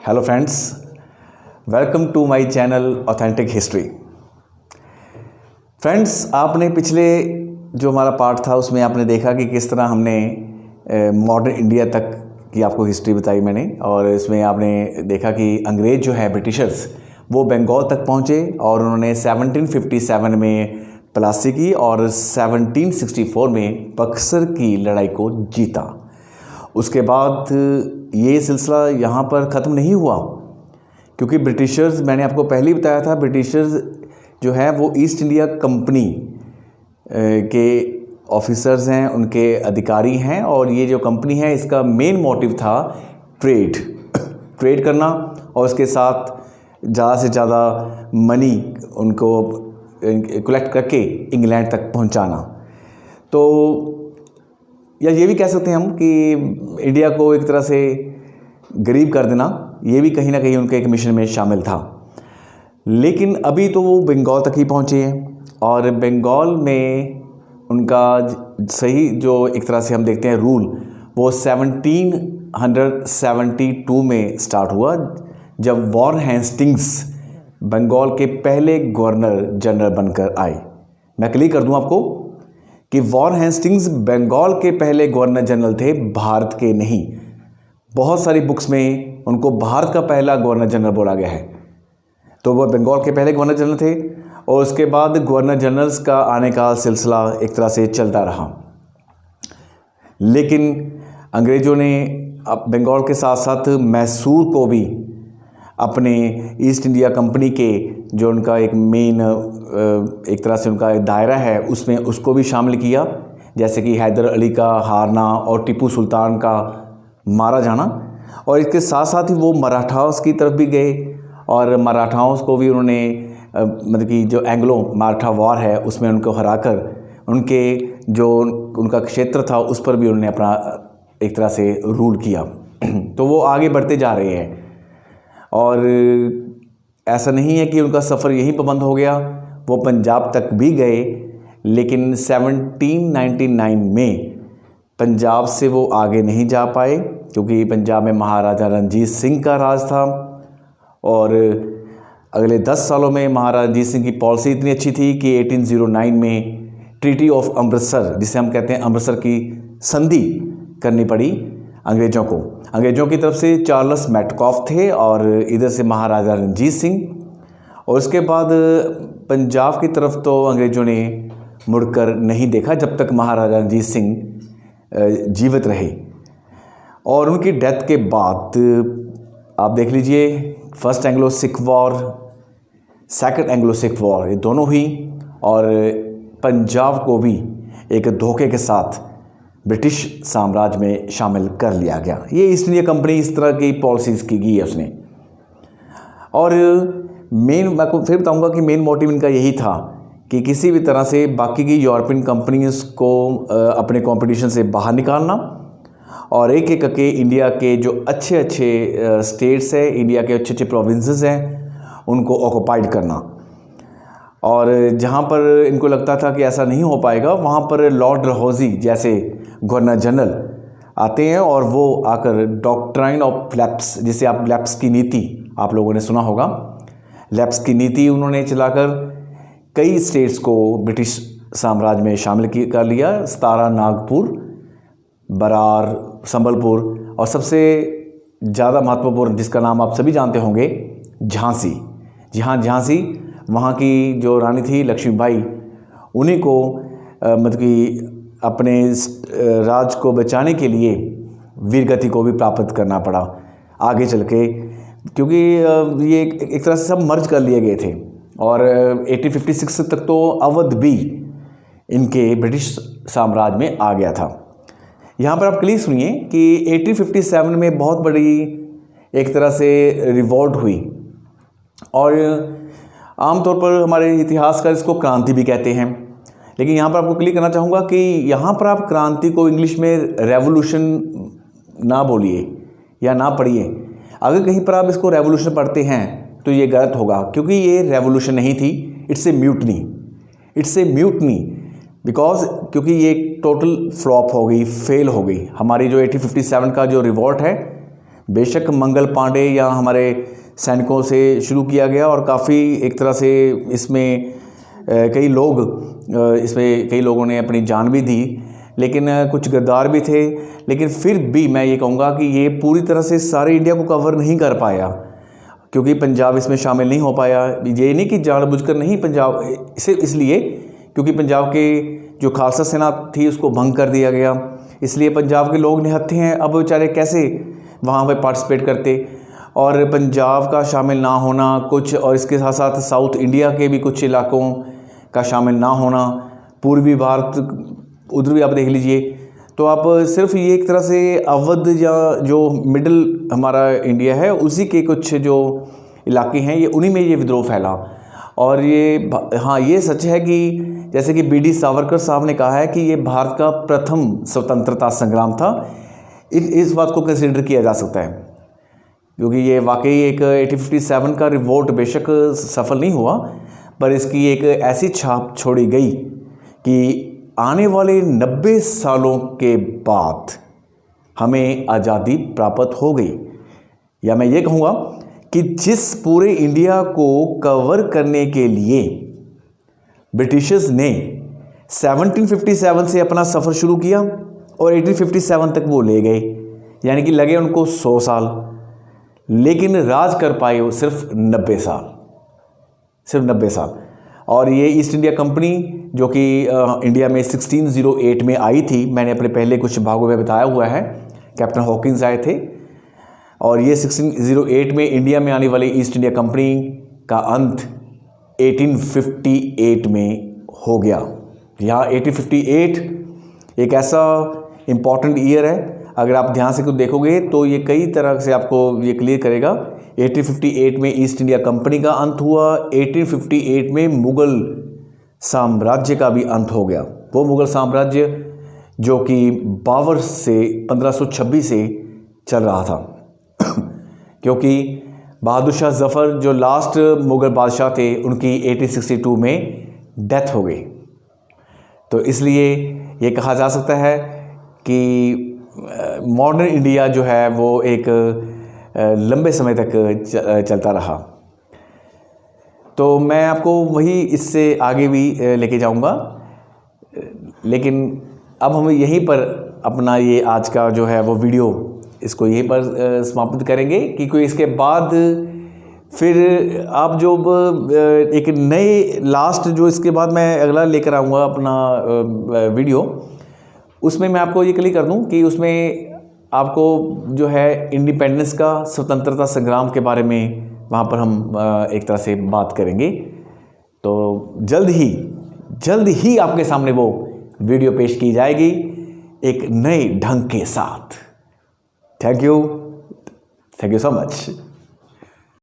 Hello friends, welcome to my channel Authentic History. Friends, आपने पिछले जो हमारा पार्ट था उसमें आपने देखा कि किस तरह हमने मॉडर्न इंडिया तक की आपको हिस्ट्री बताई मैंने, और इसमें आपने देखा कि अंग्रेज़ जो है ब्रिटिशर्स वो बंगाल तक पहुँचे और उन्होंने 1757 में प्लासी की और 1764 में बक्सर की लड़ाई को जीता। उसके बाद ये सिलसिला यहाँ पर ख़त्म नहीं हुआ, क्योंकि ब्रिटिशर्स, मैंने आपको पहले ही बताया था, ब्रिटिशर्स जो है वो ईस्ट इंडिया कंपनी के ऑफिसर्स हैं, उनके अधिकारी हैं, और ये जो कंपनी है इसका मेन मोटिव था ट्रेड करना और उसके साथ ज़्यादा से ज़्यादा मनी उनको कलेक्ट करके इंग्लैंड तक पहुंचाना। तो या ये भी कह सकते हैं हम कि इंडिया को एक तरह से गरीब कर देना, ये भी कहीं ना कहीं उनके एक मिशन में शामिल था। लेकिन अभी तो वो बंगाल तक ही पहुँचे हैं और बंगाल में उनका सही जो एक तरह से हम देखते हैं रूल, वो 1772 में स्टार्ट हुआ, जब वॉरेन हेस्टिंग्स बंगाल के पहले गवर्नर जनरल बनकर आए। मैं क्लियर कर दूं आपको कि वॉरेन हेस्टिंग्स बंगाल के पहले गवर्नर जनरल थे, भारत के नहीं। बहुत सारी बुक्स में उनको भारत का पहला गवर्नर जनरल बोला गया है। तो वो बंगाल के पहले गवर्नर जनरल थे और उसके बाद गवर्नर जनरल्स का आने का सिलसिला एक तरह से चलता रहा। लेकिन अंग्रेज़ों ने अब बंगाल के साथ साथ मैसूर को भी अपने ईस्ट इंडिया कंपनी के जो उनका एक मेन एक तरह से उनका एक दायरा है उसमें उसको भी शामिल किया, जैसे कि हैदर अली का हारना और टीपू सुल्तान का मारा जाना। और इसके साथ साथ ही वो मराठाओं की तरफ भी गए और मराठाओं को भी उन्होंने मतलब कि जो एंग्लो मराठा वॉर है उसमें उनको हराकर उनके जो उनका क्षेत्र था उस पर भी उन्होंने अपना एक तरह से रूल किया। तो वो आगे बढ़ते जा रहे हैं और ऐसा नहीं है कि उनका सफ़र यहीं पर बंद हो गया, वो पंजाब तक भी गए। लेकिन 1799 में पंजाब से वो आगे नहीं जा पाए, क्योंकि पंजाब में महाराजा रणजीत सिंह का राज था और अगले 10 सालों में महाराजा रणजीत सिंह की पॉलिसी इतनी अच्छी थी कि 1809 में ट्रीटी ऑफ अमृतसर, जिसे हम कहते हैं अमृतसर की संधि, करनी पड़ी अंग्रेज़ों को। अंग्रेज़ों की तरफ से चार्ल्स मैटकॉफ थे और इधर से महाराजा रणजीत सिंह। और उसके बाद पंजाब की तरफ तो अंग्रेज़ों ने मुड़कर नहीं देखा जब तक महाराजा रणजीत सिंह जीवित रहे। और उनकी डेथ के बाद आप देख लीजिए, first Anglo Sikh war, second Anglo Sikh war, ये दोनों हुई और पंजाब को भी एक धोखे के साथ ब्रिटिश साम्राज्य में शामिल कर लिया गया। ये ईस्ट इंडिया कंपनी इस तरह की पॉलिसीज़ की गई है उसने। और मेन, मैं आपको फिर बताऊंगा कि मेन मोटिव इनका यही था कि किसी भी तरह से बाकी की यूरोपियन कंपनीज को अपने कंपटीशन से बाहर निकालना और एक एक करके इंडिया के जो अच्छे अच्छे स्टेट्स हैं, इंडिया के अच्छे अच्छे प्रोविंसेस हैं, उनको ऑक्युपाइड करना। और जहाँ पर इनको लगता था कि ऐसा नहीं हो पाएगा, वहाँ पर लॉर्ड डलहौजी जैसे गवर्नर जनरल आते हैं और वो आकर डॉक्ट्राइन ऑफ लैप्स, जिसे आप लैप्स की नीति आप लोगों ने सुना होगा, लैप्स की नीति उन्होंने चलाकर कई स्टेट्स को ब्रिटिश साम्राज्य में शामिल कर लिया। 17 नागपुर, बरार, संबलपुर और सबसे ज़्यादा महत्वपूर्ण जिसका नाम आप सभी जानते होंगे, झांसी। जी हाँ, झांसी, वहाँ की जो रानी थी लक्ष्मीबाई, उन्हीं को मतलब कि अपने राज को बचाने के लिए वीरगति को भी प्राप्त करना पड़ा आगे चल के, क्योंकि ये एक तरह से सब मर्ज कर लिए गए थे। और 1856 तक तो अवध भी इनके ब्रिटिश साम्राज्य में आ गया था। यहाँ पर आप क्लियर सुनिए कि 1857 में बहुत बड़ी एक तरह से रिवॉल्ट हुई और आमतौर पर हमारे इतिहासकार इसको क्रांति भी कहते हैं। लेकिन यहाँ पर आपको क्लियर करना चाहूँगा कि यहाँ पर आप क्रांति को इंग्लिश में रेवोल्यूशन ना बोलिए या ना पढ़िए। अगर कहीं पर आप इसको रेवोल्यूशन पढ़ते हैं तो ये गलत होगा, क्योंकि ये रेवोल्यूशन नहीं थी, it's a mutiny. It's a mutiny because क्योंकि ये टोटल फ्लॉप हो गई, फेल हो गई। हमारी जो 1857 का जो रिवॉल्ट है बेशक मंगल पांडे या हमारे सैनिकों से शुरू किया गया और काफ़ी एक तरह से इसमें कई लोगों ने अपनी जान भी दी, लेकिन कुछ गद्दार भी थे। लेकिन फिर भी मैं ये कहूँगा कि ये पूरी तरह से सारे इंडिया को कवर नहीं कर पाया, क्योंकि पंजाब इसमें शामिल नहीं हो पाया। ये नहीं कि जानबूझकर नहीं, पंजाब इसलिए क्योंकि पंजाब के जो खालसा सेना थी उसको भंग कर दिया गया, इसलिए पंजाब के लोग निहत्थे हैं। अब बेचारे कैसे वहाँ पे पार्टिसिपेट करते, और पंजाब का शामिल ना होना कुछ, और इसके साथ साथ साउथ इंडिया के भी कुछ इलाकों का शामिल ना होना, पूर्वी भारत उधर भी आप देख लीजिए। तो आप सिर्फ ये एक तरह से अवध या जो मिडल हमारा इंडिया है उसी के कुछ जो इलाके हैं ये उन्हीं में ये विद्रोह फैला। और ये हाँ, ये सच है कि जैसे कि BD सावरकर साहब ने कहा है कि ये भारत का प्रथम स्वतंत्रता संग्राम था। इस बात को कंसिडर किया जा सकता है, क्योंकि ये वाकई एक 1857 का रिवोल्ट बेशक सफल नहीं हुआ, पर इसकी एक ऐसी छाप छोड़ी गई कि आने वाले 90 सालों के बाद हमें आज़ादी प्राप्त हो गई। या मैं ये कहूँगा कि जिस पूरे इंडिया को कवर करने के लिए ब्रिटिशर्स ने 1757 से अपना सफ़र शुरू किया और 1857 तक वो ले गए, यानी कि लगे उनको 100 साल, लेकिन राज कर पाए वो सिर्फ 90 साल, सिर्फ 90 साल। और ये ईस्ट इंडिया कंपनी जो कि इंडिया में 1608 में आई थी, मैंने अपने पहले कुछ भागों में बताया हुआ है, कैप्टन हॉकिंस आए थे, और ये 1608 में इंडिया में आने वाली ईस्ट इंडिया कंपनी का अंत 1858 में हो गया। यहाँ 1858 एक ऐसा इम्पॉर्टेंट ईयर है, अगर आप ध्यान से कुछ देखोगे तो ये कई तरह से आपको ये क्लियर करेगा। 1858 में ईस्ट इंडिया कंपनी का अंत हुआ, 1858 में मुग़ल साम्राज्य का भी अंत हो गया। वो मुग़ल साम्राज्य जो कि बाबर से 1526 से चल रहा था क्योंकि बहादुर शाह जफ़र जो लास्ट मुग़ल बादशाह थे उनकी 1862 में डेथ हो गई। तो इसलिए ये कहा जा सकता है कि मॉडर्न इंडिया जो है वो एक लंबे समय तक चलता रहा। तो मैं आपको वही इससे आगे भी लेके जाऊंगा, लेकिन अब हम यहीं पर अपना ये आज का जो है वो वीडियो इसको यहीं पर समाप्त करेंगे, क्योंकि इसके बाद फिर आप जो एक नए लास्ट जो इसके बाद मैं अगला लेकर आऊँगा अपना वीडियो, उसमें मैं आपको ये क्लियर कर दूं कि उसमें आपको जो है इंडिपेंडेंस का, स्वतंत्रता संग्राम के बारे में वहाँ पर हम एक तरह से बात करेंगे। तो जल्द ही आपके सामने वो वीडियो पेश की जाएगी एक नए ढंग के साथ। Thank you so much.